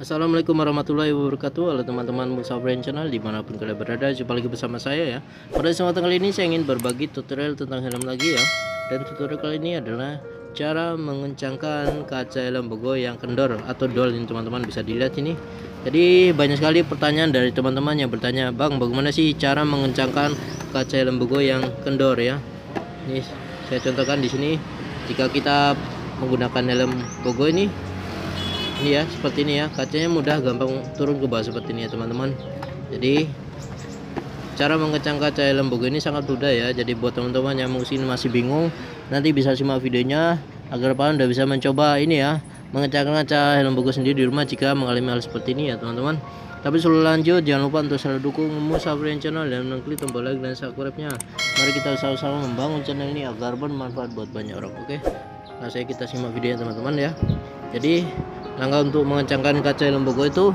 Assalamualaikum warahmatullahi wabarakatuh. Halo teman-teman Musa Brain Channel dimanapun kalian berada, jumpa lagi bersama saya ya. Pada kesempatan kali ini saya ingin berbagi tutorial tentang helm lagi ya. Dan tutorial kali ini adalah cara mengencangkan kaca helm bogo yang kendor atau dol ini teman-teman, bisa dilihat ini. Jadi banyak sekali pertanyaan dari teman-teman yang bertanya, "Bang, bagaimana sih cara mengencangkan kaca helm bogo yang kendor ya?" Ini saya contohkan di sini. Jika kita menggunakan helm bogo ini ya, seperti ini ya, kacanya mudah gampang turun ke bawah seperti ini ya teman-teman. Jadi cara mengencang kaca helm bogo ini sangat mudah ya. Jadi buat teman-teman yang mungkin masih bingung, nanti bisa simak videonya agar paham dan bisa mencoba ini ya, mengencangkan kaca helm bogo sendiri di rumah jika mengalami hal seperti ini ya teman-teman. Tapi sebelum lanjut, jangan lupa untuk selalu dukung Musa Brain Channel dan klik tombol like dan subscribe-nya. Mari kita sama-sama membangun channel ini agar bermanfaat buat banyak orang. Oke, nah kita simak videonya teman-teman ya. Jadi langkah untuk mengencangkan kaca helm bogo itu,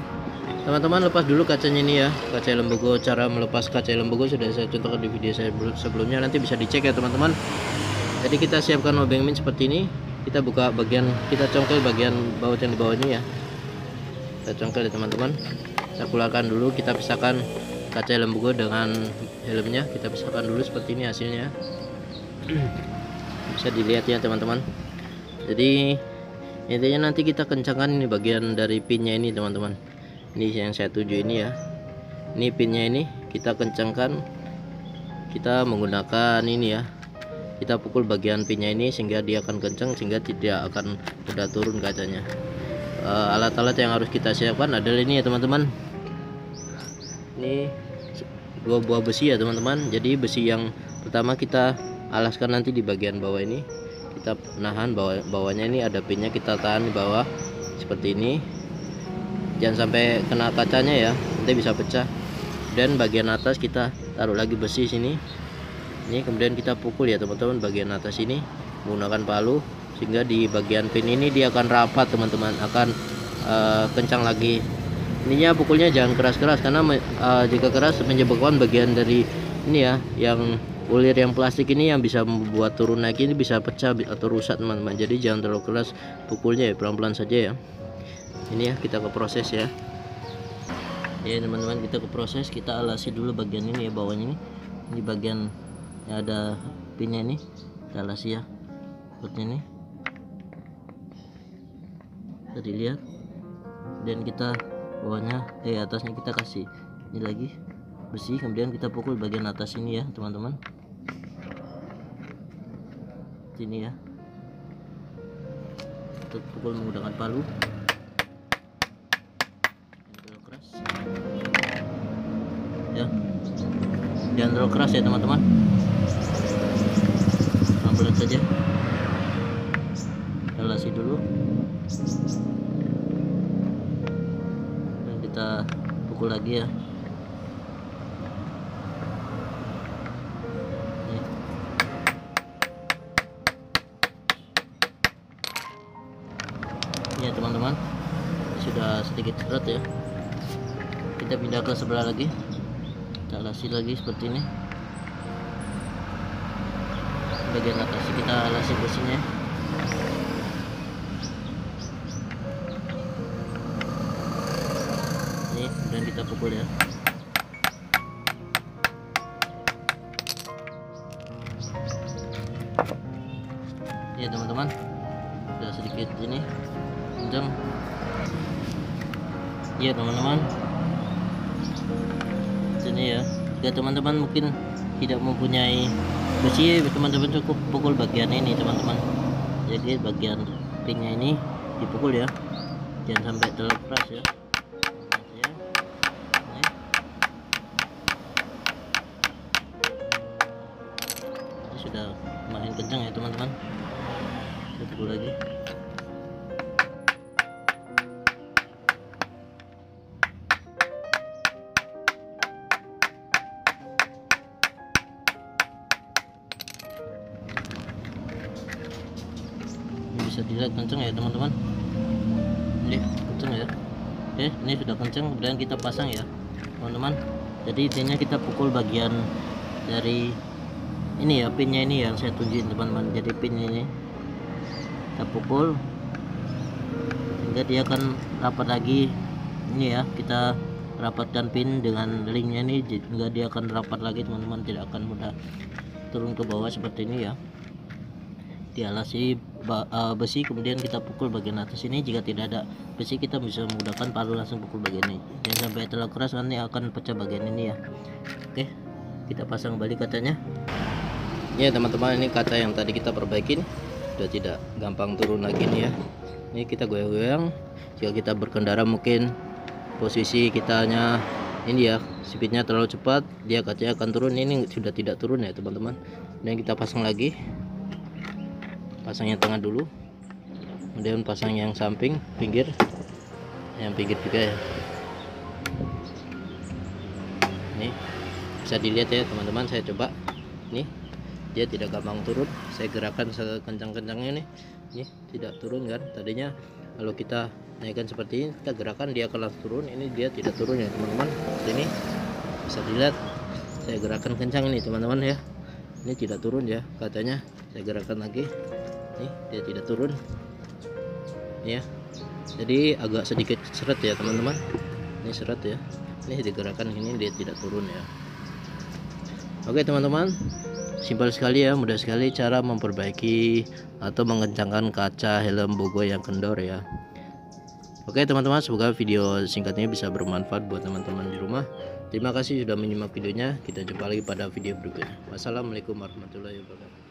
teman-teman lepas dulu kacanya ini ya, kaca helm bogo. Cara melepas kaca helm bogo sudah saya contohkan di video saya sebelumnya, nanti bisa dicek ya teman-teman. Jadi kita siapkan lubang min seperti ini, kita buka bagian, kita congkel bagian baut yang di bawah ini ya, kita congkel ya teman-teman. Kita keluarkan dulu, kita pisahkan kaca helm bogo dengan helmnya, kita pisahkan dulu seperti ini hasilnya. Bisa dilihat ya teman-teman. Jadi intinya nanti kita kencangkan ini bagian dari pinnya ini teman-teman. Ini yang saya tuju ini ya, ini pinnya ini kita kencangkan, kita menggunakan ini ya, kita pukul bagian pinnya ini sehingga dia akan kencang, sehingga tidak akan mudah turun kacanya. Alat-alat yang harus kita siapkan adalah ini ya teman-teman, ini dua buah besi ya teman-teman. Jadi besi yang pertama kita alaskan nanti di bagian bawah ini, kita menahan bawahnya ini ada pinnya, kita tahan di bawah seperti ini, jangan sampai kena kacanya ya, nanti bisa pecah. Dan bagian atas kita taruh lagi besi sini, ini kemudian kita pukul ya teman-teman bagian atas ini menggunakan palu, sehingga di bagian pin ini dia akan rapat teman-teman, akan kencang lagi. Ininya pukulnya jangan keras-keras, karena jika keras menyebabkan bagian dari ini ya, yang ulir yang plastik ini yang bisa membuat turun naik ini bisa pecah atau rusak teman-teman. Jadi jangan terlalu keras pukulnya ya, pelan-pelan saja ya. Ini ya, kita ke proses ya. Ya teman-teman, kita ke proses, kita alasi dulu bagian ini ya, bawahnya ini. Ini bagian yang ada pinnya ini, kita alasi ya, seperti ini. Bisa dilihat. Dan kita bawahnya, atasnya kita kasih ini lagi besi, kemudian kita pukul bagian atas ini ya teman-teman. Sini ya, kita pukul menggunakan palu, terlalu keras ya, jangan terlalu keras ya teman-teman, pelan-pelan saja. Kita alasi dulu dan kita pukul lagi ya. Ya teman-teman, sudah sedikit berat ya, kita pindah ke sebelah lagi, kita alasi lagi seperti ini. Bagian atas kita alasi besinya, ini dan kita pukul ya. Ya teman-teman, sudah sedikit ini kencang ya teman-teman. Sini ya, jika teman-teman mungkin tidak mempunyai besi, teman-teman cukup pukul bagian ini teman-teman. Jadi bagian pinnya ini dipukul ya, jangan sampai terlalu keras ya. Ini sudah lumayan kencang ya teman-teman, kita pukul lagi. Bisa dilihat kenceng ya teman-teman, ini kenceng ya. Oke, ini sudah kenceng dan kita pasang ya teman-teman. Jadi intinya kita pukul bagian dari ini ya, pinnya ini yang saya tunjukin teman-teman. Jadi pinnya ini kita pukul sehingga dia akan rapat lagi Ini ya, kita rapatkan pin dengan linknya nih, hingga dia akan rapat lagi teman-teman, tidak akan mudah turun ke bawah seperti ini ya. Dialasi besi, kemudian kita pukul bagian atas ini. Jika tidak ada besi, kita bisa menggunakan palu langsung pukul bagian ini. Jangan sampai terlalu keras, nanti akan pecah bagian ini ya. Oke, kita pasang kembali kacanya ya teman-teman. Ini kaca yang tadi kita perbaikin sudah tidak gampang turun lagi nih ya. Ini kita goyang-goyang. Jika kita berkendara mungkin posisi kitanya ini ya, speednya terlalu cepat, dia kacanya akan turun. Ini sudah tidak turun ya teman-teman. Dan kita pasang lagi, pasang yang tengah dulu, kemudian pasang yang samping pinggir, yang pinggir juga ya. Ini bisa dilihat ya teman-teman, saya coba nih, dia tidak gampang turun. Saya gerakan sekencang-kencangnya nih, tidak turun kan. Tadinya kalau kita naikkan seperti ini, kita gerakan dia akan langsung turun. Ini dia tidak turun ya teman-teman. Ini bisa dilihat, saya gerakan kencang ini teman-teman ya, ini tidak turun ya katanya. Saya gerakan lagi, nih dia tidak turun ya. Jadi agak sedikit seret ya teman-teman, ini seret ya. Ini digerakkan ini, dia tidak turun ya. Oke teman-teman, simpel sekali ya, mudah sekali cara memperbaiki atau mengencangkan kaca helm Bogo yang kendor ya. Oke teman-teman, semoga video singkat ini bisa bermanfaat buat teman-teman di rumah. Terima kasih sudah menyimak videonya. Kita jumpa lagi pada video berikutnya. Wassalamualaikum warahmatullahi wabarakatuh.